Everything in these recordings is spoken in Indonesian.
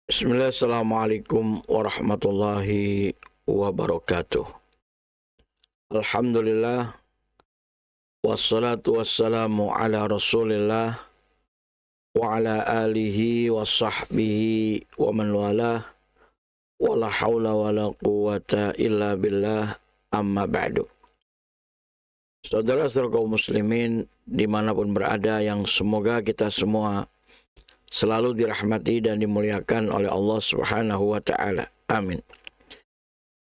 Bismillah, assalamualaikum warahmatullahi wabarakatuh. Alhamdulillah, wassalatu wassalamu ala rasulillah wa ala alihi wa sahbihi wa man walah, wa la hawla wa la quwata illa billah, amma ba'du. Saudara-saudara kaum muslimin dimanapun berada, yang semoga kita semua selalu dirahmati dan dimuliakan oleh Allah Subhanahu wa taala. Amin.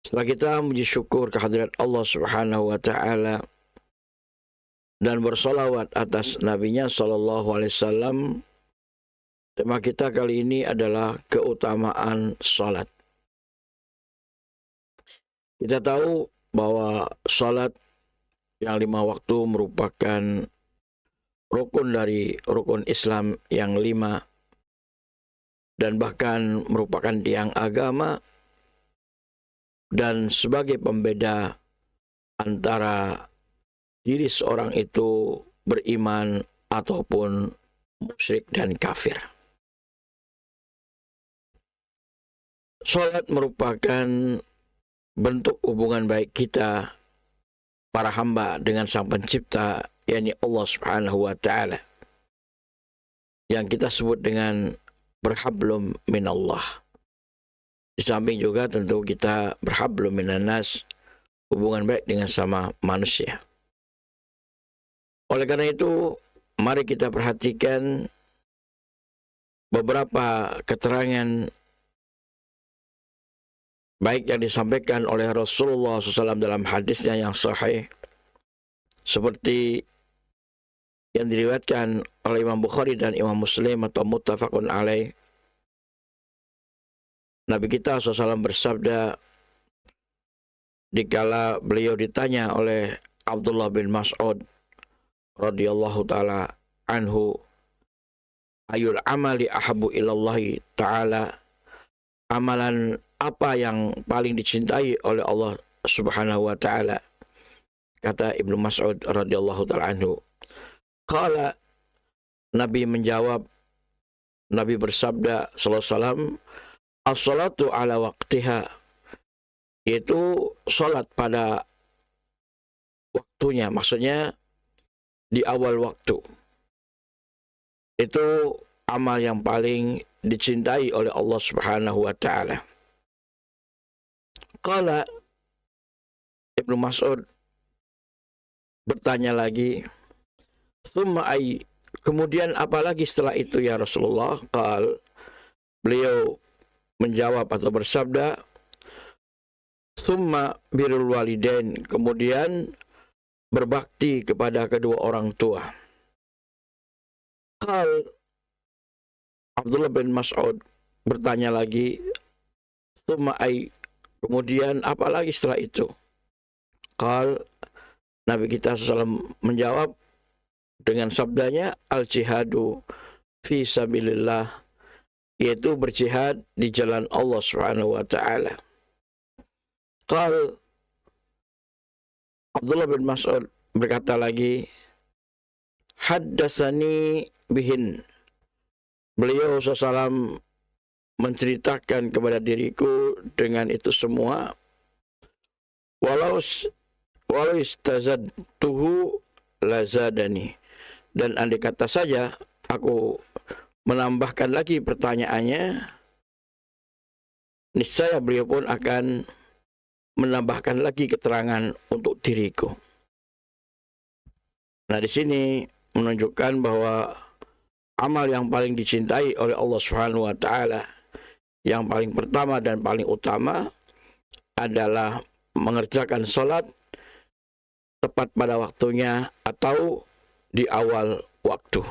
Setelah kita memuji syukur kehadirat Allah Subhanahu wa taala dan bersolawat atas nabinya sallallahu alaihi wasallam, tema kita kali ini adalah keutamaan salat. Kita tahu bahwa salat yang 5 waktu merupakan rukun dari rukun Islam yang 5, dan bahkan merupakan tiang agama dan sebagai pembeda antara diri seorang itu beriman ataupun musyrik dan kafir. Salat merupakan bentuk hubungan baik kita para hamba dengan Sang Pencipta, yakni Allah Subhanahu wa taala, yang kita sebut dengan berhablum minallah. Di samping juga tentu kita berhablum minannas, hubungan baik dengan sama manusia. Oleh karena itu, mari kita perhatikan beberapa keterangan baik yang disampaikan oleh Rasulullah SAW dalam hadisnya yang sahih, seperti yang diriwayatkan oleh Imam Bukhari dan Imam Muslim atau muttafaqun alaih. Nabi kita SAW bersabda dikala beliau ditanya oleh Abdullah bin Mas'ud radhiyallahu taala anhu, ayul amali ahabu ilallahi taala, amalan apa yang paling dicintai oleh Allah Subhanahu wa taala? Kata Ibnu Mas'ud radhiyallahu taala anhu, qala, Nabi menjawab, Nabi bersabda sallallahu alaihi wasallam, as-salatu ala waqtiha, yaitu salat pada waktunya, maksudnya di awal waktu. Itu amal yang paling dicintai oleh Allah Subhanahu wa taala. Qala, Ibnu Mas'ud bertanya lagi, tsumma ay, kemudian apalagi setelah itu ya Rasulullah? Qal, beliau menjawab atau bersabda, tsumma birrul walidain, kemudian berbakti kepada kedua orang tua. Qal, Abdullah bin Mas'ud bertanya lagi, tsumma ay, kemudian apalagi setelah itu? Qal, Nabi kita SAW menjawab dengan sabdanya, al-jihadu fi sabilillah, yaitu berjihad di jalan Allah Subhanahu wa taala. Qal, Abdullah bin Mas'ud berkata lagi, haddatsani bihin, beliau SAW menceritakan kepada diriku dengan itu semua, walau istazadtuhu lazadani, dan andai kata saja aku menambahkan lagi pertanyaannya, niscaya beliau pun akan menambahkan lagi keterangan untuk diriku. Nah, di sini menunjukkan bahwa amal yang paling dicintai oleh Allah Subhanahu wa taala, yang paling pertama dan paling utama adalah mengerjakan salat tepat pada waktunya atau di awal waktu.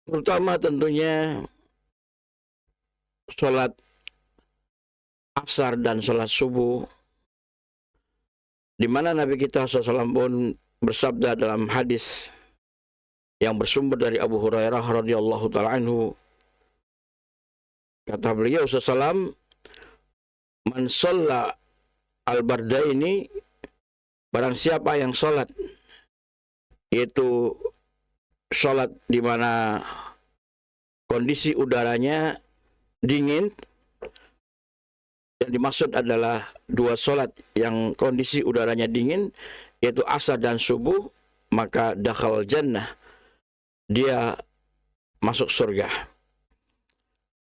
Terutama tentunya salat asar dan salat subuh, di mana Nabi kita SAW pun bersabda dalam hadis yang bersumber dari Abu Hurairah radhiyallahu taala anhu, kata beliau SAW, man shalla al-bardaini, barang siapa yang salat, yaitu salat di mana kondisi udaranya dingin. Yang dimaksud adalah dua solat yang kondisi udaranya dingin, yaitu asar dan subuh, maka dakhal jannah, dia masuk surga.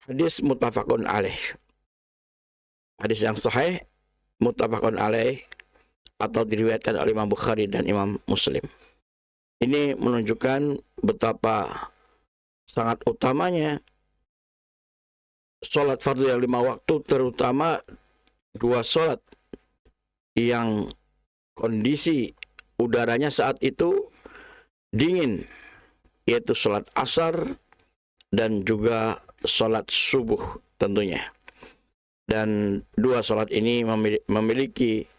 Hadis muttafaqun alaih. Hadis yang sahih, muttafaqun alaih, atau diriwayatkan oleh Imam Bukhari dan Imam Muslim. Ini menunjukkan betapa sangat utamanya sholat fardu yang 5 waktu, terutama 2 sholat yang kondisi udaranya saat itu dingin, yaitu sholat asar dan juga sholat subuh tentunya. Dan 2 sholat ini memiliki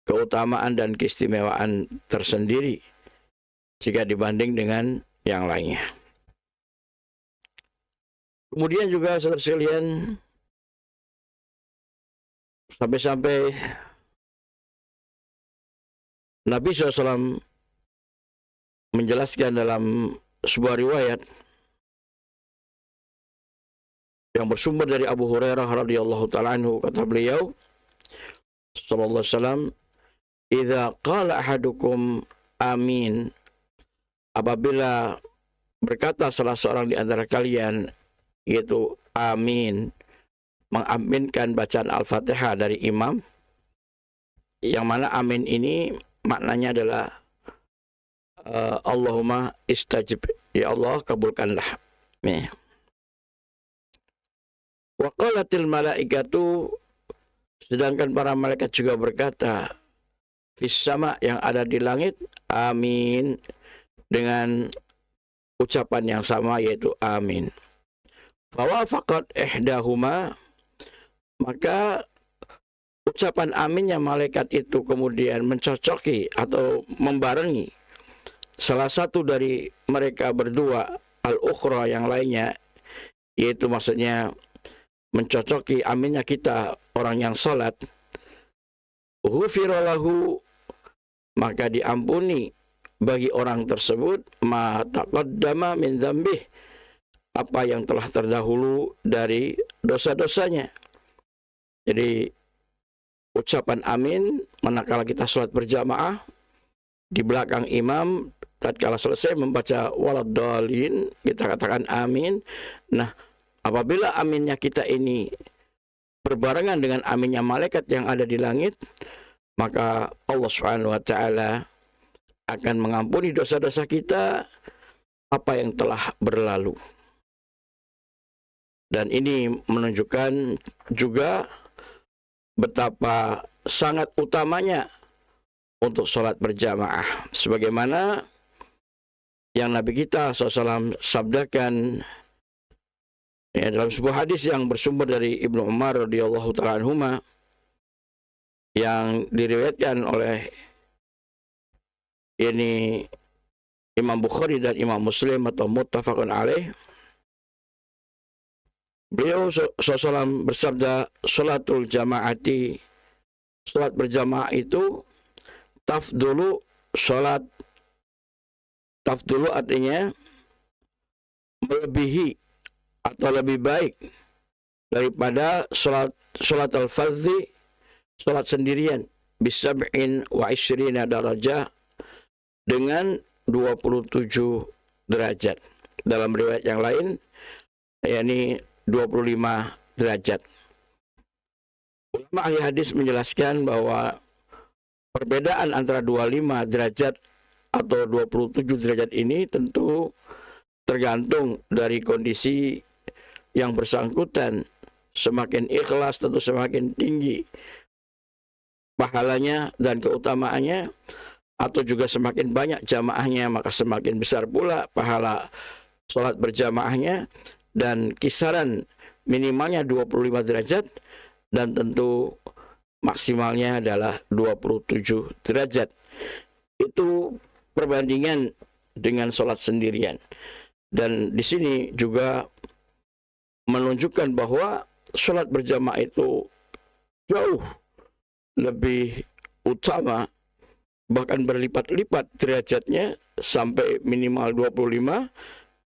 keutamaan dan keistimewaan tersendiri jika dibanding dengan yang lainnya. Kemudian juga saudara sekalian, sampai-sampai Nabi SAW menjelaskan dalam sebuah riwayat yang bersumber dari Abu Hurairah radhiyallahu ta'ala anhu, kata beliau sallallahu alaihi wasallam, "Idza qala ahadukum amin," apabila berkata salah seorang di antara kalian, yaitu amin, mengaminkan bacaan Al-Fatihah dari imam, yang mana amin ini maknanya adalah Allahumma istajib, ya Allah kabulkanlah. Wa qalatil malaikatu, sedangkan para malaikat juga berkata, fis sama, yang ada di langit, amin, dengan ucapan yang sama, yaitu amin. Fawafaqat ihdahuma, maka ucapan aminnya malaikat itu kemudian mencocoki atau membarengi salah satu dari mereka berdua, al-ukhra, yang lainnya, yaitu maksudnya mencocoki aminnya kita, orang yang sholat, ghufira lahu, maka diampuni bagi orang tersebut ma taqaddama min dzambih, apa yang telah terdahulu dari dosa-dosanya. Jadi ucapan amin manakala kita sholat berjamaah di belakang imam, tatkala selesai membaca waladdallin, kita katakan amin. Nah, apabila aminnya kita ini berbarengan dengan aminnya malaikat yang ada di langit, maka Allah Subhanahu wa taala akan mengampuni dosa-dosa kita apa yang telah berlalu. Dan ini menunjukkan juga betapa sangat utamanya untuk sholat berjamaah. Sebagaimana yang Nabi kita SAW sabdakan ya, dalam sebuah hadis yang bersumber dari Ibnu Umar radhiyallahu ta'ala anhuma, yang diriwayatkan oleh ini Imam Bukhari dan Imam Muslim atau muttafaqun alaih. Beliau SAW bersabda, sholatul jamaati, sholat berjamaah itu tafdulu, sholat tafdulu artinya melebihi atau lebih baik daripada sholat al-fardhi, sholat sendirian, bisab'in wa isyrina darajah, dengan 27 derajat. Dalam riwayat yang lain, yakni 25 derajat. Ulama ahli hadis menjelaskan bahwa perbedaan antara 25 derajat atau 27 derajat ini tentu tergantung dari kondisi yang bersangkutan. Semakin ikhlas tentu semakin tinggi pahalanya dan keutamaannya, atau juga semakin banyak jamaahnya maka semakin besar pula pahala sholat berjamaahnya. Dan kisaran minimalnya 25 derajat dan tentu maksimalnya adalah 27 derajat. Itu perbandingan dengan sholat sendirian. Dan di sini juga menunjukkan bahwa sholat berjamaah itu jauh lebih utama, bahkan berlipat-lipat derajatnya sampai minimal 25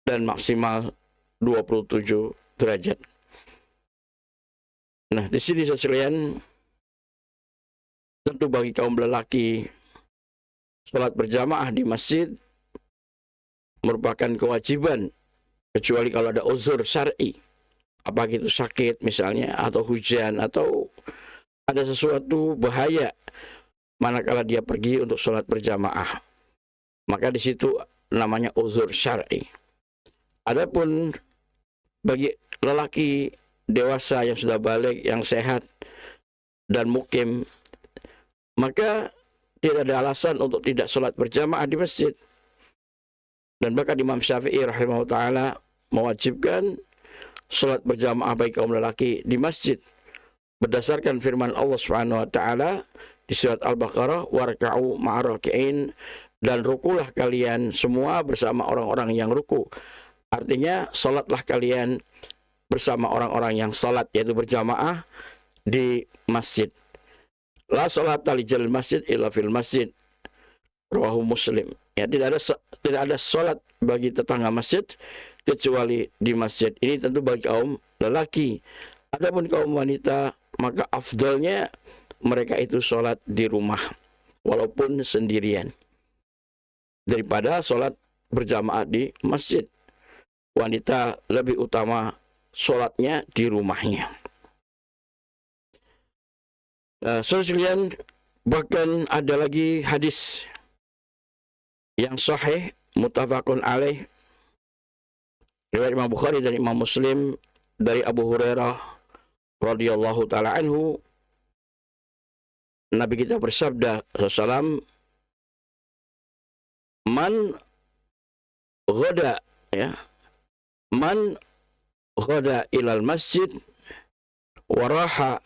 dan maksimal 27 derajat. Nah, di sini sekalian, tentu bagi kaum lelaki, sholat berjamaah di masjid merupakan kewajiban, kecuali kalau ada uzur syar'i, apa itu sakit misalnya, atau hujan, atau ada sesuatu bahaya manakala dia pergi untuk sholat berjamaah. Maka di situ namanya uzur syar'i. Adapun bagi lelaki dewasa yang sudah balik, yang sehat dan mukim, maka tidak ada alasan untuk tidak sholat berjamaah di masjid. Dan bahkan Imam Syafi'i rahimahullah ta'ala mewajibkan sholat berjamaah bagi kaum lelaki di masjid berdasarkan firman Allah Subhanahu wa ta'ala di surat Al-Baqarah, warka'u ma'araki'in, dan rukulah kalian semua bersama orang-orang yang ruku. Artinya sholatlah kalian bersama orang-orang yang sholat, yaitu berjamaah di masjid. La sholata li jalil masjid illa fil masjid, rawahu Muslim. Ya, tidak ada sholat bagi tetangga masjid kecuali di masjid. Ini tentu bagi kaum lelaki. Adapun kaum wanita, maka afdalnya mereka itu sholat di rumah walaupun sendirian daripada sholat berjamaah di masjid. Wanita lebih utama sholatnya di rumahnya. Saudara sekalian, bahkan ada lagi hadis yang sahih muttafaqun alaih riwayat Imam Bukhari dan Imam Muslim dari Abu Hurairah radhiyallahu taala anhu, Nabi kita bersabda sallallahu, man ghada, ya, man ghada ilal masjid waraha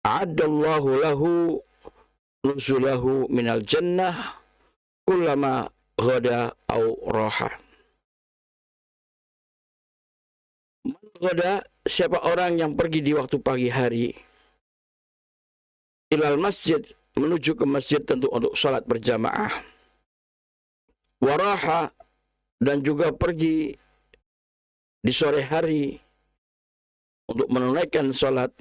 a'addallahu lahu nuzulahu minal jannah kullama ghada au raha. Man ghada, siapa orang yang pergi di waktu pagi hari ilal masjid, menuju ke masjid tentu untuk salat berjamaah, waraha, dan juga pergi di sore hari untuk menunaikan salat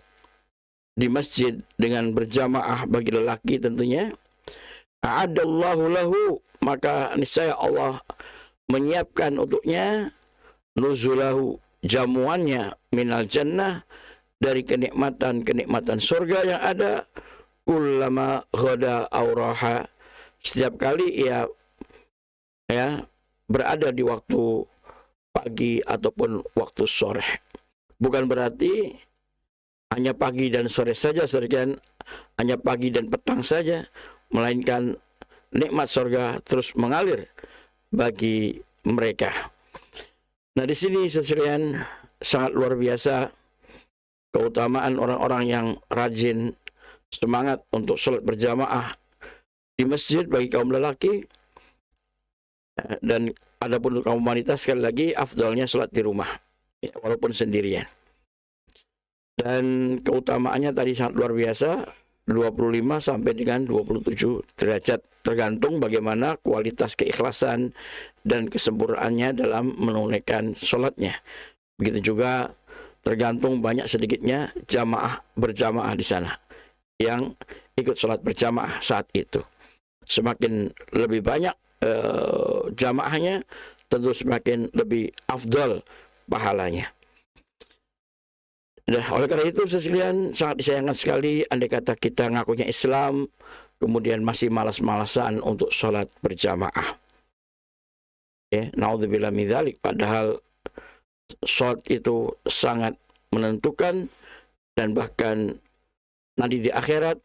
di masjid dengan berjamaah bagi lelaki tentunya, a'adallahu lahu, maka niscaya Allah menyiapkan untuknya nuzulahu, jamuannya, minal jannah, dari kenikmatan-kenikmatan surga yang ada, kullama ghada auraha, setiap kali ia berada di waktu pagi ataupun waktu sore. Bukan berarti hanya pagi dan sore saja, sekian hanya pagi dan petang saja, melainkan nikmat surga terus mengalir bagi mereka. Nah, di sini sekalian sangat luar biasa keutamaan orang-orang yang rajin semangat untuk sholat berjamaah di masjid bagi kaum lelaki, dan adapun kaum wanita sekali lagi afdalnya sholat di rumah, ya, walaupun sendirian. Dan keutamaannya tadi sangat luar biasa, 25 sampai dengan 27 derajat, tergantung bagaimana kualitas keikhlasan dan kesempurnaannya dalam menunaikan sholatnya. Begitu juga tergantung banyak sedikitnya jamaah berjamaah di sana yang ikut sholat berjamaah saat itu. Semakin lebih banyak jamaahnya, tentu semakin lebih afdal pahalanya. Nah, oleh karena itu sekalian, sangat disayangkan sekali andai kata kita ngakunya Islam kemudian masih malas-malasan untuk sholat berjamaah. Ya, naudzubillah min dzalik, padahal sholat itu sangat menentukan, dan bahkan nanti di akhirat,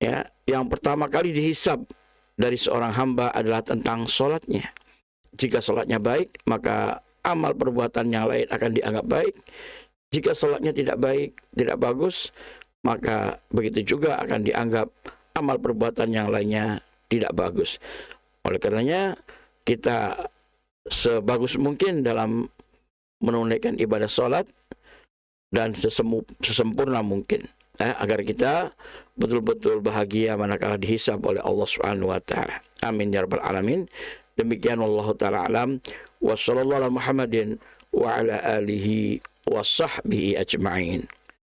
ya, yang pertama kali dihisab dari seorang hamba adalah tentang sholatnya. Jika sholatnya baik, maka amal perbuatan yang lain akan dianggap baik. Jika sholatnya tidak baik, tidak bagus, maka begitu juga akan dianggap amal perbuatan yang lainnya tidak bagus. Oleh karenanya, kita sebagus mungkin dalam menunaikan ibadah sholat dan sesempurna mungkin, agar kita betul-betul bahagia manakala dihisab oleh Allah Subhanahu wa taala. Amin ya rabbal alamin. Demikian wallahu taala alam wa sallallahu ala Muhammadin wa ala alihi wa sahbihi ajma'in.